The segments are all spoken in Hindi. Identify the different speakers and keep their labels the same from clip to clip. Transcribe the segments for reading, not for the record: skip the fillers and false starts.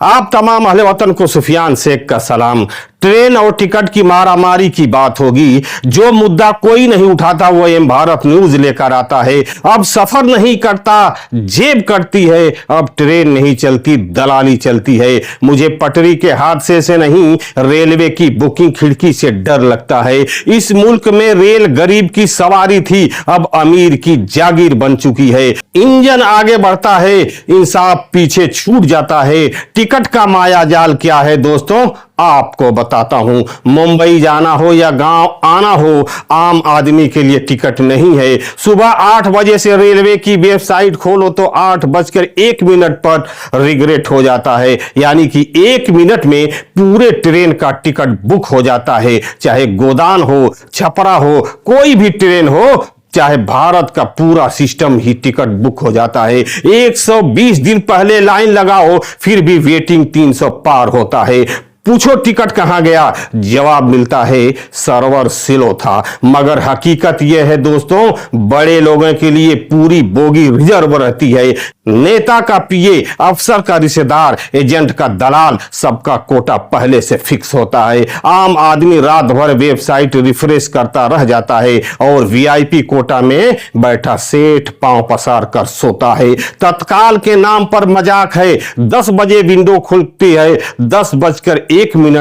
Speaker 1: आप तमाम अहले वतन को सुफियान शेख का सलाम। ट्रेन और टिकट की मारामारी की बात होगी। जो मुद्दा कोई नहीं उठाता वो एम भारत न्यूज लेकर आता है। अब सफर नहीं करता, जेब कटती है। अब ट्रेन नहीं चलती, दलाली चलती है। मुझे पटरी के हादसे से नहीं, रेलवे की बुकिंग खिड़की से डर लगता है। इस मुल्क में रेल गरीब की सवारी थी, अब अमीर की जागीर बन चुकी है। इंजन आगे बढ़ता है, इंसाफ पीछे छूट जाता है। टिकट का माया जाल क्या है दोस्तों, आपको बताता हूं। मुंबई जाना हो या गांव आना हो, आम आदमी के लिए टिकट नहीं है। सुबह 8 बजे से रेलवे की वेबसाइट खोलो तो 8:01 पर रिग्रेट हो जाता है, यानी कि 1 मिनट में पूरे ट्रेन का टिकट बुक हो जाता है। चाहे गोदान हो, छपरा हो, कोई भी ट्रेन हो, चाहे भारत का पूरा सिस्टम ही टिकट बुक हो जाता है। 120 दिन पहले लाइन लगाओ, फिर भी वेटिंग 300 पार होता है। पूछो टिकट कहां गया, जवाब मिलता है सर्वर स्लो था। मगर हकीकत यह है दोस्तों, बड़े लोगों के लिए पूरी बोगी रिजर्व रहती है। नेता का पीए, अफसर का रिश्तेदार, एजेंट का दलाल, सबका कोटा पहले से फिक्स होता है। आम आदमी रात भर वेबसाइट रिफ्रेश करता रह जाता है और वीआईपी कोटा में बैठा सेठ पांव पसार कर सोता है। तत्काल के नाम पर मजाक है। 10 बजे विंडो खुलती है, 10:01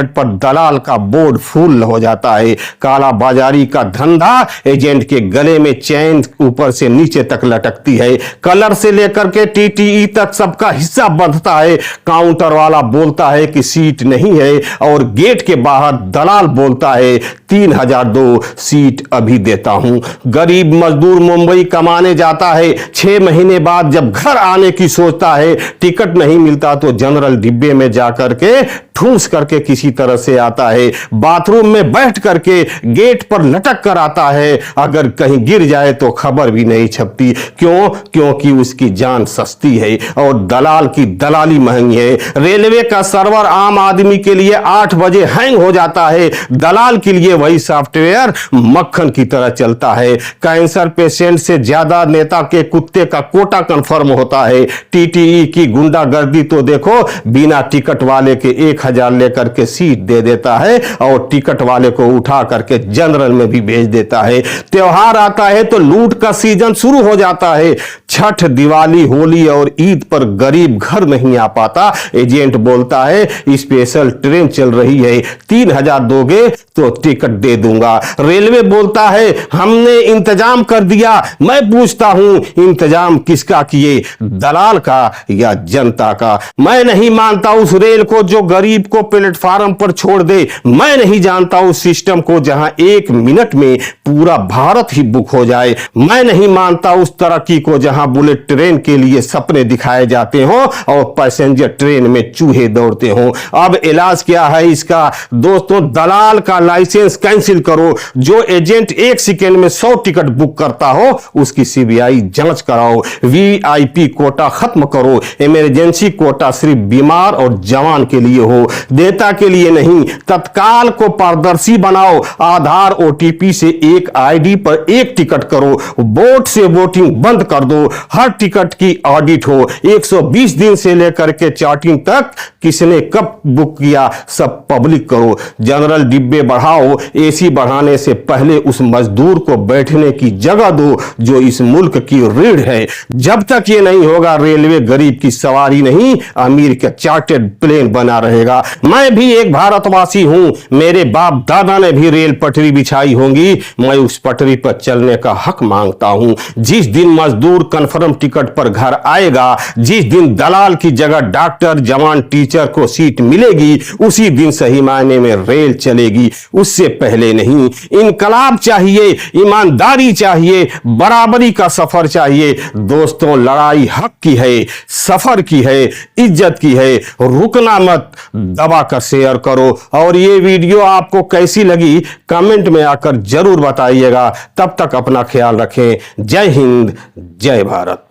Speaker 1: पर दलाल का बोर्ड फुल हो जाता है। काला बाजारी का धंधा, एजेंट के गले में चैन ऊपर से नीचे तक लटकती है। कलर से लेकर के टीटीई तक सबका हिस्सा बंधता है। काउंटर वाला बोलता है कि सीट नहीं है और गेट के बाहर दलाल बोलता है 3002 सीट अभी देता हूं। गरीब मजदूर मुंबई कमाने जाता है, 6 महीने बाद जब घर आने की सोचता है, टिकट नहीं मिलता तो जनरल डिब्बे में जाकर के ठूस करके किसी तरह से आता है। बाथरूम में बैठ करके गेट पर लटक कर आता है। अगर कहीं गिर जाए तो खबर भी नहीं छपती। क्यों? क्योंकि उसकी जान सस्ती है और दलाल की दलाली महंगी है। रेलवे का सर्वर आम आदमी के लिए 8 बजे हैंग हो जाता है, दलाल के लिए वही सॉफ्टवेयर मक्खन की तरह चलता है। कैंसर पेशेंट से ज्यादा नेता के कुत्ते का कोटा कंफर्म होता है। टीटीई की गुंडागर्दी तो देखो, बिना टिकट वाले के 1000 लेकर के सीट दे देता है और टिकट वाले को उठा करके जनरल में भी भेज देता है। त्योहार आता है तो लूट का सीजन शुरू हो जाता है। छठ, दिवाली, होली और ईद पर गरीब घर नहीं आ पाता। एजेंट बोलता है स्पेशल ट्रेन चल रही है, 3000 दोगे तो टिकट दे दूंगा। रेलवे बोलता है हमने इंतजाम कर दिया। मैं पूछता हूं इंतजाम किसका किए, दलाल का या जनता का? मैं नहीं मानता उस रेल को जो गरीब को प्लेटफार्म पर छोड़ दे। मैं नहीं जानता उस सिस्टम को जहां 1 मिनट में पूरा भारत ही बुक हो जाए। मैं नहीं मानता उस तरक्की को जहां बुलेट ट्रेन के लिए सपने दिखाए जाते हो और पैसेंजर ट्रेन में चूहे दौड़ते हो। अब इलाज क्या है इसका दोस्तों? दलाल का लाइसेंस कैंसिल करो। जो एजेंट 1 सेकेंड में 100 टिकट बुक करता हो उसकी सीबीआई जांच कराओ। वीआईपी कोटा खत्म करो। इमरजेंसी कोटा सिर्फ बीमार और जवान के लिए हो, नेता के लिए नहीं। तत्काल को पारदर्शी बनाओ। आधार ओटीपी से एक आईडी पर 1 टिकट करो। वोट से वोटिंग बंद कर दो। हर टिकट की ऑडिट हो। 120 दिन से लेकर के चार्टिंग तक किसने कब बुक किया सब पब्लिक करो। जनरल डिब्बे बढ़ाओ। एसी बढ़ाने से पहले उस मजदूर को बैठने की जगह दो जो इस मुल्क की रीढ़ है। जब तक ये नहीं होगा, रेलवे गरीब की सवारी नहीं, अमीर का चार्टर्ड प्लेन बना रहेगा। मैं भी एक भारतवासी हूं। मेरे बाप दादा ने भी रेल पटरी बिछाई होंगी। मैं उस पटरी पर चलने का हक मांगता हूं। जिस दिन मजदूर कंफर्म टिकट पर घर आएगा, जिस दिन दलाल की जगह डॉक्टर, जवान, टीचर को सीट मिलेगी, उसी दिन सही मायने में रेल चलेगी, उससे पहले नहीं। इनकलाब चाहिए, ईमानदारी चाहिए, बराबरी का सफर चाहिए। दोस्तों, लड़ाई हक की है, सफर की है, इज्जत की है। रुकना मत, दबा कर शेयर करो। और ये वीडियो आपको कैसी लगी कमेंट में आकर जरूर बताइएगा। तब तक अपना ख्याल रखें। जय हिंद, जय भारत।